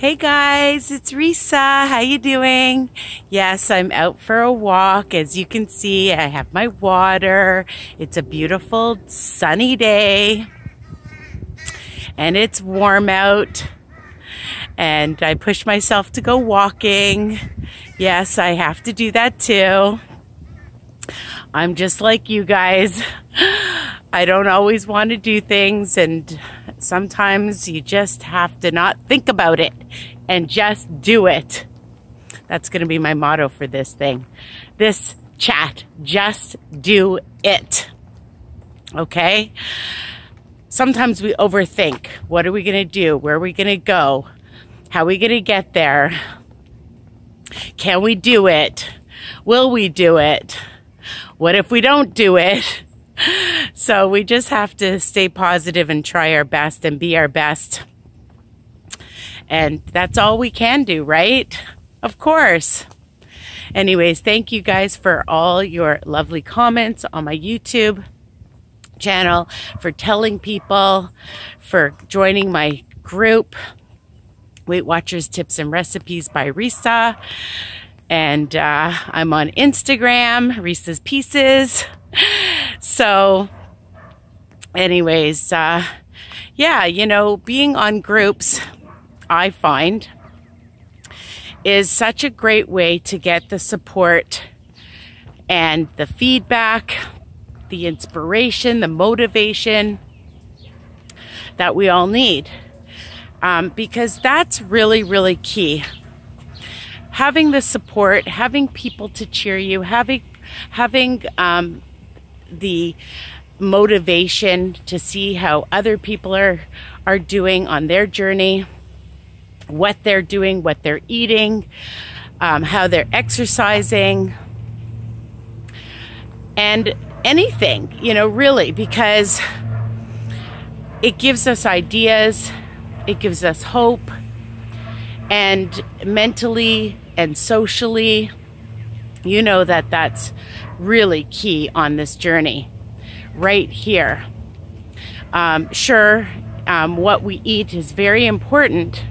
Hey guys, it's Risa. How you doing? Yes, I'm out for a walk. As you can see, I have my water. It's a beautiful sunny day and it's warm out and I push myself to go walking. Yes, I have to do that too. I'm just like you guys. I don't always want to do things, and sometimes you just have to not think about it and just do it. That's going to be my motto for this thing. This chat, just do it. Okay? Sometimes we overthink. What are we going to do? Where are we going to go? How are we going to get there? Can we do it? Will we do it? What if we don't do it? So we just have to stay positive and try our best and be our best. And that's all we can do, right? Of course. Anyways, thank you guys for all your lovely comments on my YouTube channel, for telling people, for joining my group, Weight Watchers Tips and Recipes by Risa. And I'm on Instagram, Risa's Pieces. So anyways, yeah, you know, being on groups, I find, is such a great way to get the support and the feedback, the inspiration, the motivation that we all need. Because that's really, really key. Having the support, having people to cheer you, having the motivation to see how other people are doing on their journey, what they're doing, what they're eating, how they're exercising, and anything, you know, really, because it gives us ideas, it gives us hope, and mentally and socially, you know, that's really key on this journey right here. Sure, what we eat is very important,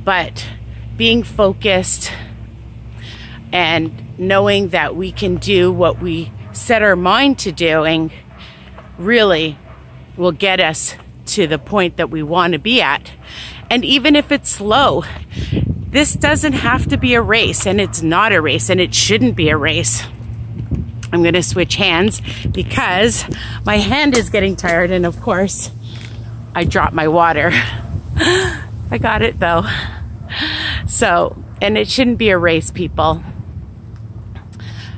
but being focused and knowing that we can do what we set our mind to doing really will get us to the point that we want to be at. And even if it's slow, this doesn't have to be a race, and it's not a race, and it shouldn't be a race. I'm going to switch hands because my hand is getting tired, and of course, I dropped my water. I got it though. So, and it shouldn't be a race, people.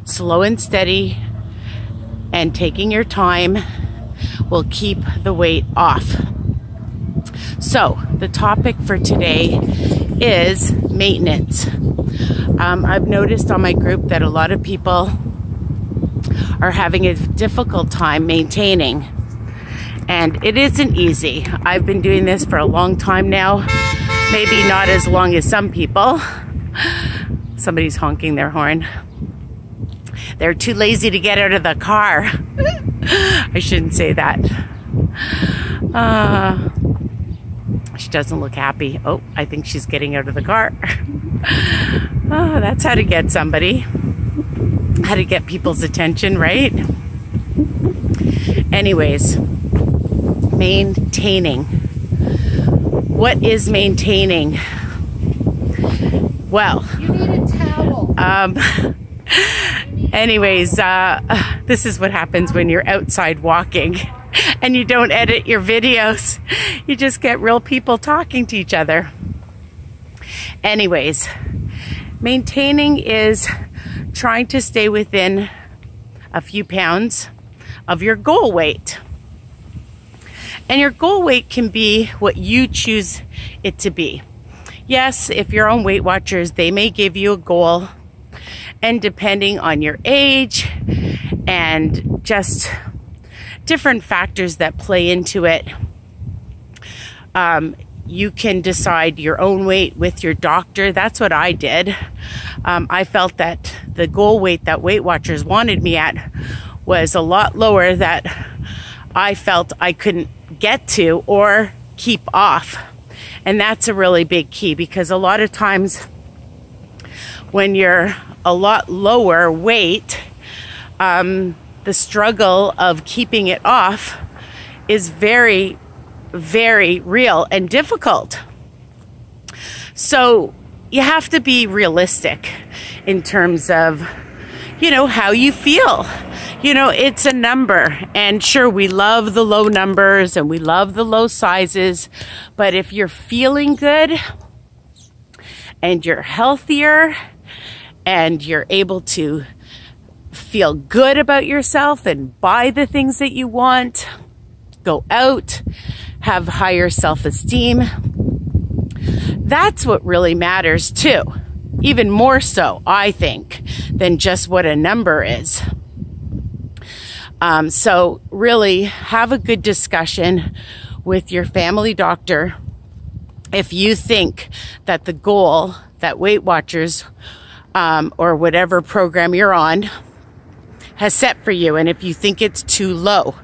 Slow and steady and taking your time will keep the weight off. So, the topic for today is maintenance. I've noticed on my group that a lot of people are having a difficult time maintaining, and it isn't easy. I've been doing this for a long time now, maybe not as long as some people. Somebody's honking their horn. They're too lazy to get out of the car. I shouldn't say that. She doesn't look happy. Oh, I think she's getting out of the car. Oh, that's how to get somebody. How to get people's attention, right? Anyways, maintaining. What is maintaining? Well, you need a towel. Anyways, this is what happens when you're outside walking and you don't edit your videos. You just get real people talking to each other. Anyways, maintaining is trying to stay within a few pounds of your goal weight. And your goal weight can be what you choose it to be. Yes, if you're on Weight Watchers, they may give you a goal, and depending on your age and just different factors that play into it, you can decide your own weight with your doctor. That's what I did. I felt that the goal weight that Weight Watchers wanted me at was a lot lower that I felt I couldn't get to or keep off. And that's a really big key, because a lot of times when you're a lot lower weight, the struggle of keeping it off is very, very real and difficult. So you have to be realistic in terms of, you know, how you feel. You know, it's a number, and sure, we love the low numbers and we love the low sizes, but if you're feeling good and you're healthier and you're able to feel good about yourself and buy the things that you want, go out, have higher self-esteem, that's what really matters too. Even more so, I think, than just what a number is. So really have a good discussion with your family doctor if you think that the goal that Weight Watchers or whatever program you're on has set for you, and if you think it's too low.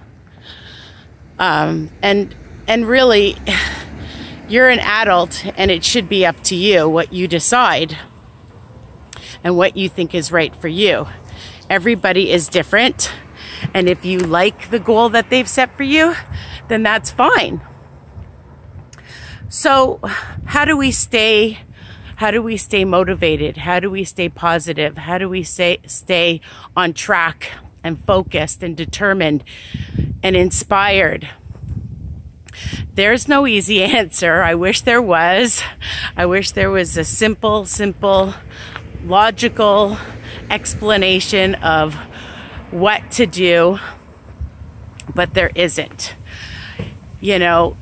And really, you're an adult, and it should be up to you what you decide and what you think is right for you. Everybody is different. And if you like the goal that they've set for you, then that's fine. So how do we stay motivated? How do we stay positive? How do we stay on track and focused and determined and inspired? There's no easy answer. I wish there was. I wish there was a simple, logical explanation of what to do, but there isn't. You know,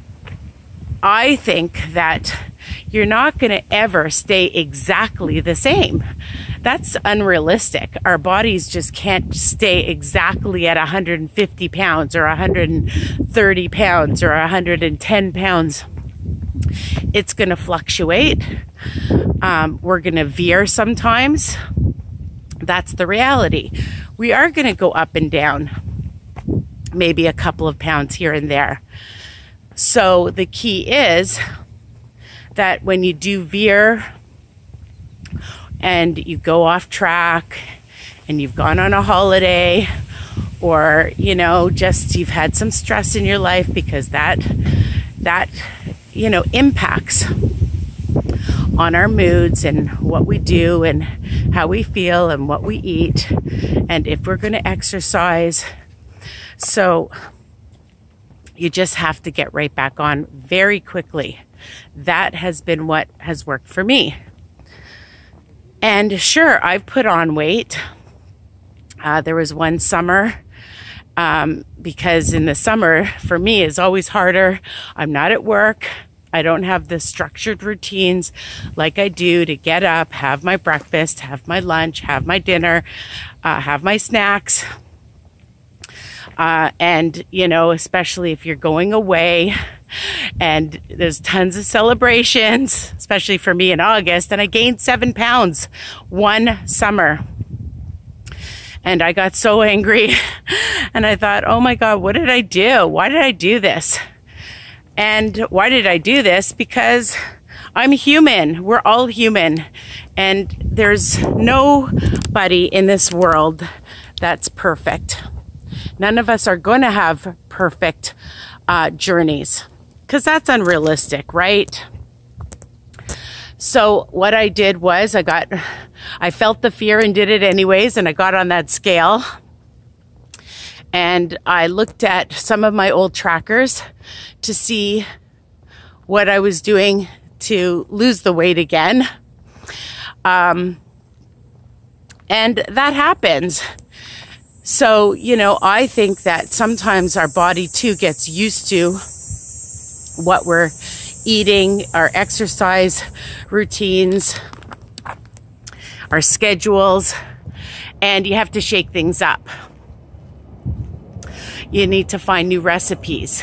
I think that you're not going to ever stay exactly the same. That's unrealistic. Our bodies just can't stay exactly at 150 pounds or 130 pounds or 110 pounds. It's going to fluctuate. We're going to veer sometimes. That's the reality. We are going to go up and down, maybe a couple of pounds here and there. So the key is that when you do veer and you go off track and you've gone on a holiday, or, you know, just you've had some stress in your life, because that you know, impacts on our moods and what we do and how we feel and what we eat, and if we're going to exercise. So you just have to get right back on very quickly. That has been what has worked for me. And sure, I've put on weight. There was one summer, because in the summer for me is always harder. I'm not at work. I don't have the structured routines like I do to get up, have my breakfast, have my lunch, have my dinner, have my snacks. And, you know, especially if you're going away and there's tons of celebrations, especially for me in August, and I gained 7 pounds one summer. And I got so angry and I thought, oh my God, what did I do? Why did I do this? And why did I do this? Because I'm human. We're all human. And there's nobody in this world that's perfect. None of us are going to have perfect journeys, because that's unrealistic, right? So what I did was I felt the fear and did it anyways, and I got on that scale. And I looked at some of my old trackers to see what I was doing to lose the weight again. And that happens. So, you know, I think that sometimes our body too gets used to what we're eating, our exercise routines, our schedules, and you have to shake things up. You need to find new recipes.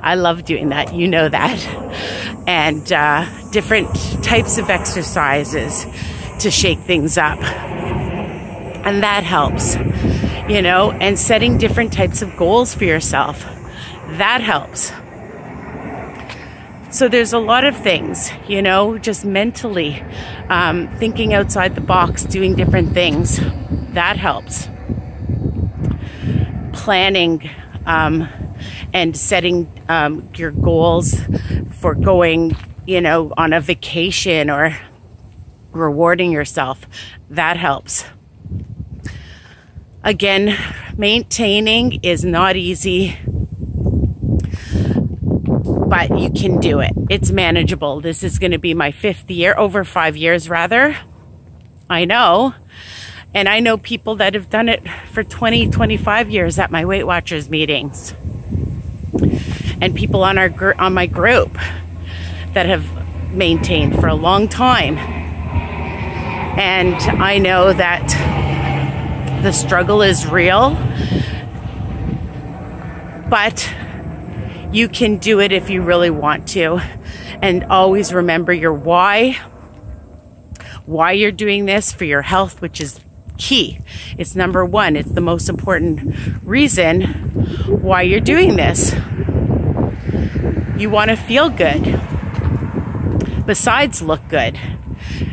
I love doing that. You know that. And different types of exercises to shake things up. And that helps, you know, and setting different types of goals for yourself. That helps. So there's a lot of things, you know, just mentally thinking outside the box, doing different things. That helps. Planning and setting your goals for going, you know, on a vacation or rewarding yourself. That helps. Again, maintaining is not easy, but you can do it. It's manageable. This is going to be my 5th year, over 5 years rather. I know. And I know people that have done it for 20, 25 years at my Weight Watchers meetings. And people on my group that have maintained for a long time. And I know that the struggle is real, but you can do it if you really want to. And always remember your why you're doing this, for your health, which is key. It's number one. It's the most important reason why you're doing this. You want to feel good. Besides look good.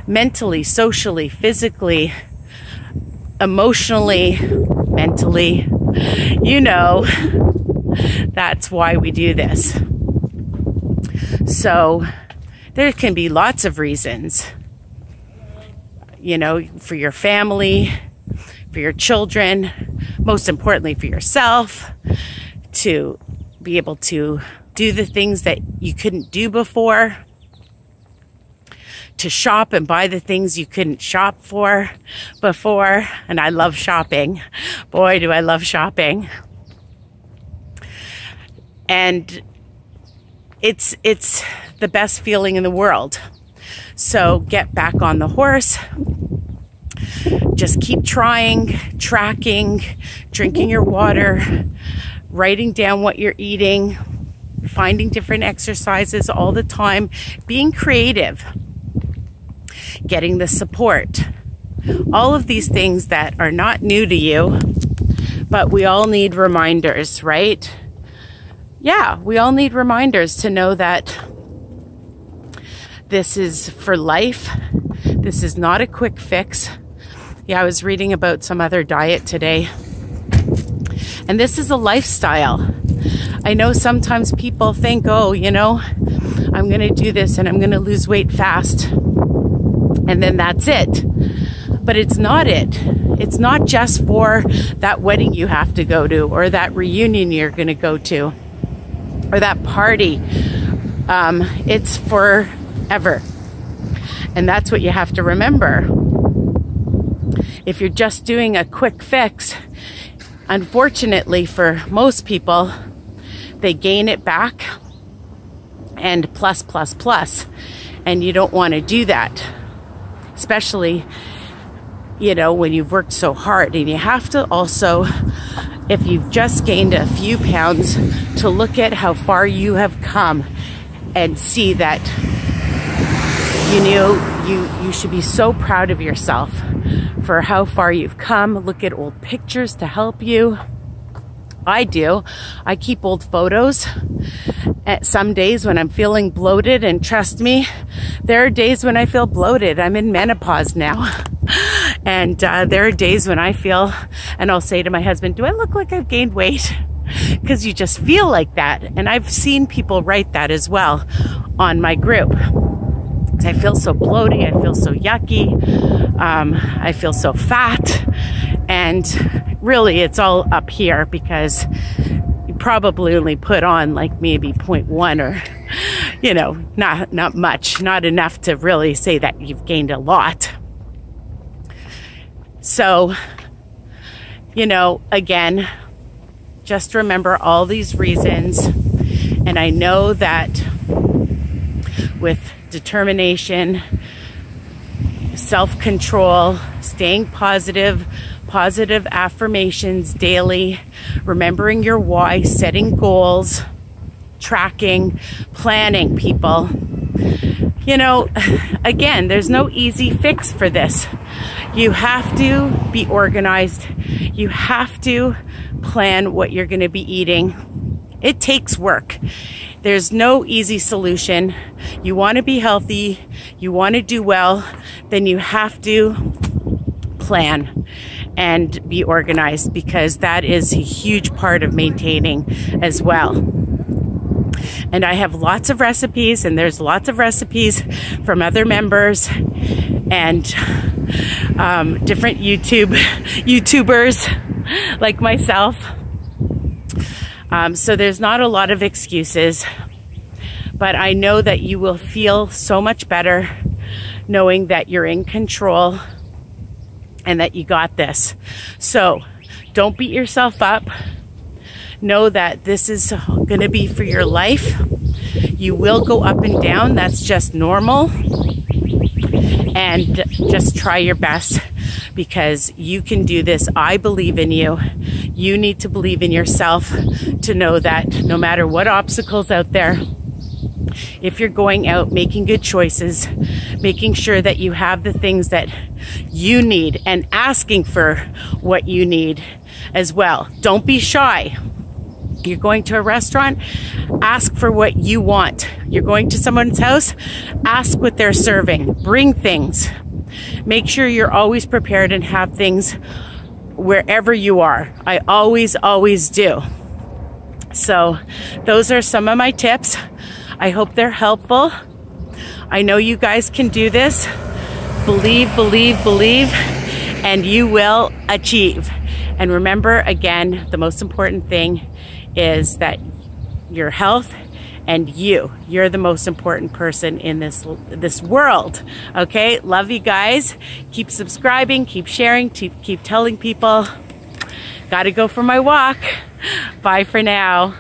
Mentally, socially, physically, emotionally, mentally, you know, that's why we do this. So there can be lots of reasons, you know, for your family, for your children, most importantly for yourself, to be able to do the things that you couldn't do before, to shop and buy the things you couldn't shop for before. And I love shopping. Boy, do I love shopping. And it's the best feeling in the world. So get back on the horse. Just keep trying, tracking, drinking your water, writing down what you're eating, finding different exercises all the time, being creative, getting the support. All of these things that are not new to you, but we all need reminders, right? Yeah, we all need reminders to know that this is for life. This is not a quick fix. Yeah, I was reading about some other diet today. And this is a lifestyle. I know sometimes people think, oh, you know, I'm going to do this and I'm going to lose weight fast. And then that's it. But it's not it. It's not just for that wedding you have to go to, or that reunion you're going to go to, or that party. It's forever. And that's what you have to remember. If you're just doing a quick fix, unfortunately for most people, they gain it back and plus. And you don't want to do that. Especially, you know, when you've worked so hard. And you have to also, if you've just gained a few pounds, to look at how far you have come and see that, you know, you should be so proud of yourself for how far you've come. Look at old pictures to help you. I do. I keep old photos. At some days when I'm feeling bloated, and trust me, there are days when I feel bloated. I'm in menopause now. And there are days when I feel, and I'll say to my husband, do I look like I've gained weight? Because you just feel like that. And I've seen people write that as well on my group. I feel so bloated, I feel so yucky, I feel so fat. And really it's all up here, because you probably only put on like maybe 0.1, or, you know, not much, not enough to really say that you've gained a lot. So, you know, again, just remember all these reasons. And I know that with determination, self-control, staying positive, positive affirmations daily, remembering your why, setting goals, tracking, planning, people. You know, again, there's no easy fix for this. You have to be organized. You have to plan what you're going to be eating. It takes work. There's no easy solution. You want to be healthy, you want to do well, then you have to plan and be organized, because that is a huge part of maintaining as well. And I have lots of recipes, and there's lots of recipes from other members and different YouTubers like myself. So there's not a lot of excuses, but I know that you will feel so much better knowing that you're in control and that you got this. So don't beat yourself up. Know that this is going to be for your life. You will go up and down. That's just normal. And just try your best, because you can do this. I believe in you. You need to believe in yourself to know that no matter what obstacles out there, if you're going out making good choices, making sure that you have the things that you need and asking for what you need as well. Don't be shy. You're going to a restaurant, ask for what you want. You're going to someone's house, ask what they're serving. Bring things. Make sure you're always prepared and have things wherever you are. I always do. So those are some of my tips. I hope they're helpful. I know you guys can do this. Believe, believe, believe, and you will achieve. And remember, again, the most important thing is that your health and you're the most important person in this world. Okay, love you guys. Keep subscribing, keep sharing, keep telling people. Gotta go for my walk. Bye for now.